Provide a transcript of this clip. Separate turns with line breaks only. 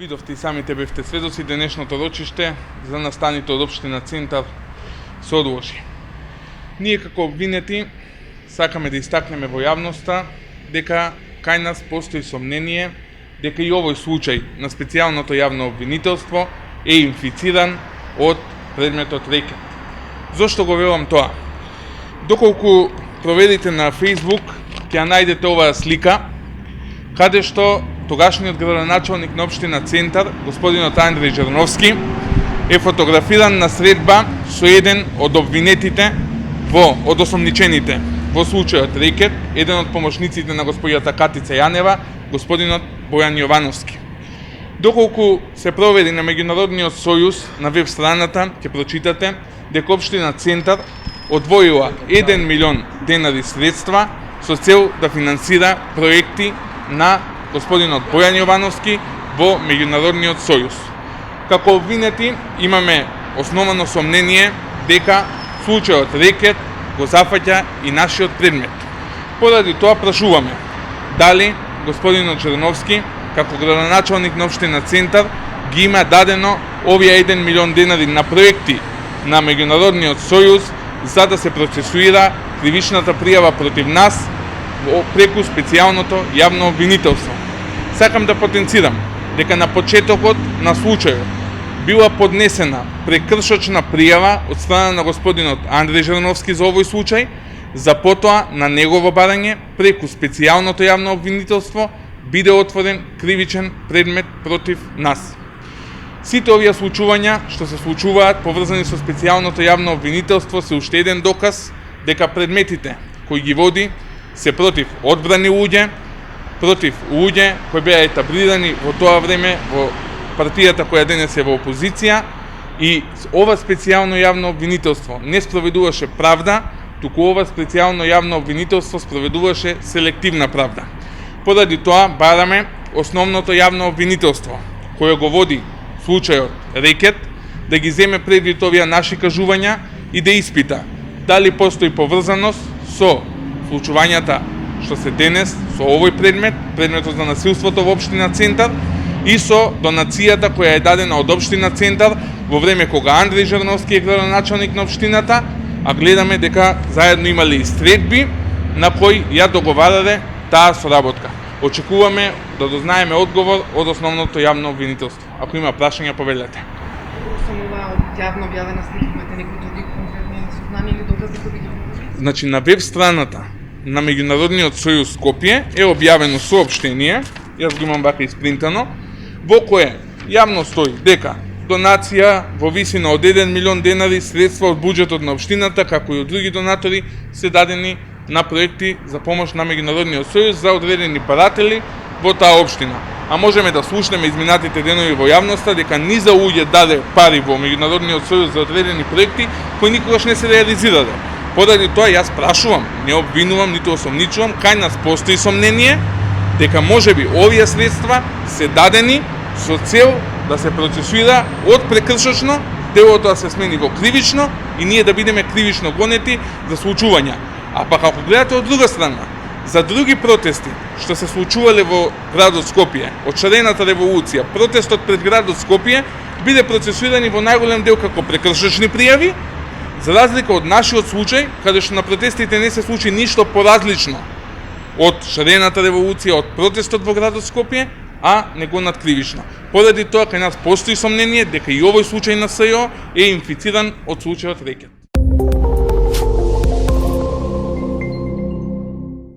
Видовте и самите бевте сведоци, денешното рочиште за настаните од општина Центар се одложи. Ние како обвинети сакаме да истакнеме во јавноста дека кај нас постои сомнение дека и овој случај на специјалното јавно обвинителство е инфициран од предметот рекет. Зошто го велам тоа? Доколку проверите на Facebook, ќе ја најдете оваа слика, каде што тогашниот градоначалник на општина Центар, господинот Андреј Жерновски, е фотографиран на средба со еден од обвинетите од осомничените во случајот рекет, еден од помошниците на господјата Катица Јанева, господинот Бојан Јовановски. Доколку се провери на Меѓународниот сојуз на веб страната, ќе прочитате дека општина Центар одвоила 1 милион денари средства со цел да финансира проекти на господинот Бојан Јовановски во Меѓународниот сојуз. Како обвинети имаме основано сомнение дека случајот рекет го зафаќа и нашиот предмет. Поради тоа прашуваме дали господинот Жерновски како градоначалник на општина Центар ги има дадено овие 1 милион денари на проекти на Меѓународниот сојуз за да се процесуира кривичната пријава против нас преку специјалното јавно обвинителство. Сакам да потенцирам дека на почетокот на случајот била поднесена прекршочна пријава од страна на господинот Андреј Жерновски за овој случај, за потоа на негово барање преку специјалното јавно обвинителство биде отворен кривичен предмет против нас. Сите овие случувања што се случуваат поврзани со специјалното јавно обвинителство се уште еден доказ дека предметите кои ги води се против одбрани луѓе, против луѓе кои беа етаблирани во тоа време во партијата која денес е во опозиција, и ова специјално јавно обвинителство не спроведуваше правда, туку ова специјално јавно обвинителство спроведуваше селективна правда. Поради тоа бараме основното јавно обвинителство кое го води случајот рекет да ги земе предвид овие наши кажувања и да испита дали постои поврзаност со случувањата што се денес со овој предмет, предметот за насилството во општина Центар, и со донацијата која е дадена од општина Центар во време кога Андреј Жерновски е градоначалник на општината, а гледаме дека заедно имале истредби на кои ја договарале таа соработка. Очекуваме да дознаеме одговор од основното јавно обвинителство. Ако има прашања, повелете.
Освен ова од јавно објавена слика, имате некои други конкретни сознанија или докази кои ги видите?
Значи, на веб страната на Меѓународниот сојуз Скопје е објавено соопштение, јас го имам вака испринтано, во кое јавно стои дека донација во висина од 1 милион денари средства од буџетот на општината, како и од други донатори, се дадени на проекти за помош на Меѓународниот сојуз за одредени баратели во таа општина. А можеме да слушнеме изминатите денови во јавноста дека низа луѓе даде пари во Меѓународниот сојуз за одредени проекти кои никогаш не се реализирале. Поради тоа јас прашувам, не обвинувам, ниту осомничувам, кај нас постои сомнение дека можеби овие средства се дадени со цел да се процесуира од прекршочно, делото да се смени во кривично и ние да бидеме кривично гонети за случувања. А пак ако гледате од друга страна, за други протести што се случувале во градот Скопје, од шарената револуција, протестот пред градот Скопје биде процесуирани во најголем дел како прекршочни пријави, за разлика од нашиот случај, каде што на протестите не се случи ништо поразлично од шарената револуција, од протестот во градот Скопје, а не го надкривично. Поради тоа кај нас постои сомнение дека и овој случај на СЈО е инфициран од случајот рекет.